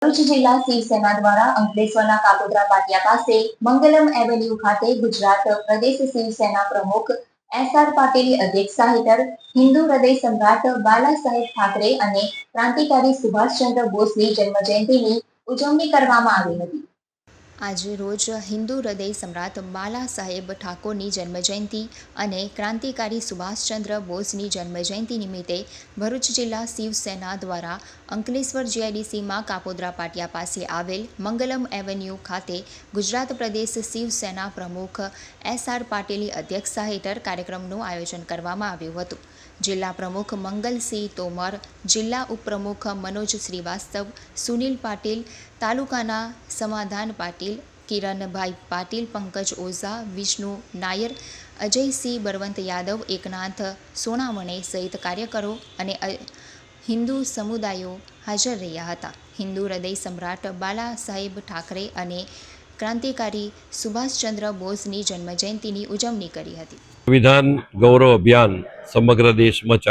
ભરૂચ જિલ્લા શિવસેના દ્વારા અંકલેશ્વરના કાપોદ્રા પાટિયા પાસે મંગલમ એવન્યુ ખાતે ગુજરાત પ્રદેશ શિવસેના પ્રમુખ એસ.આર. પાટીલની અધ્યક્ષતા હેઠળ હિન્દુ હૃદય સમ્રાટ બાલા સાહેબ ઠાકરે અને ક્રાંતિકારી સુભાષચંદ્ર બોઝની જન્મજયંતિની ઉજવણી કરવામાં આવી હતી। આજે રોજ હિન્દુ હૃદય સમ્રાટ બાલા સાહેબ ઠાકોરની જન્મજયંતિ અને ક્રાંતિકારી સુભાષચંદ્ર બોઝની જન્મજયંતિ નિમિત્તે ભરૂચ જિલ્લા શિવસેના દ્વારા અંકલેશ્વર જીઆઈડીસીમાં કાપોદ્રા પાટિયા પાસે આવેલ મંગલમ એવન્યુ ખાતે ગુજરાત પ્રદેશ શિવસેના પ્રમુખ એસ.આર. પાટીલની અધ્યક્ષતા હેઠળ કાર્યક્રમનું આયોજન કરવામાં આવ્યું હતું। જિલ્લા પ્રમુખ મંગલસિંહ તોમર, જિલ્લા ઉપપ્રમુખ મનોજ શ્રીવાસ્તવ, સુનિલ પાટીલ, તાલુકાના સમાધાન પાટીલ, કિરણભાઈ પાટીલ, પંકજ ઓઝા, વિષ્ણુ નાયર, અજયસિંહ બળવંત યાદવ, એકનાથ સોનાવણે સહિત કાર્યકરો અને હિન્દુ સમુદાયો હાજર રહ્યા હતા। હિન્દુ હૃદય સમ્રાટ બાલા સાહેબ ઠાકરે અને ક્રાંતિકારી સુભાષચંદ્ર બોઝની જન્મજયંતિની ઉજવણી કરી હતી। સંવિધાન ગૌરવ અભિયાન સમગ્ર દેશમાં ચાલી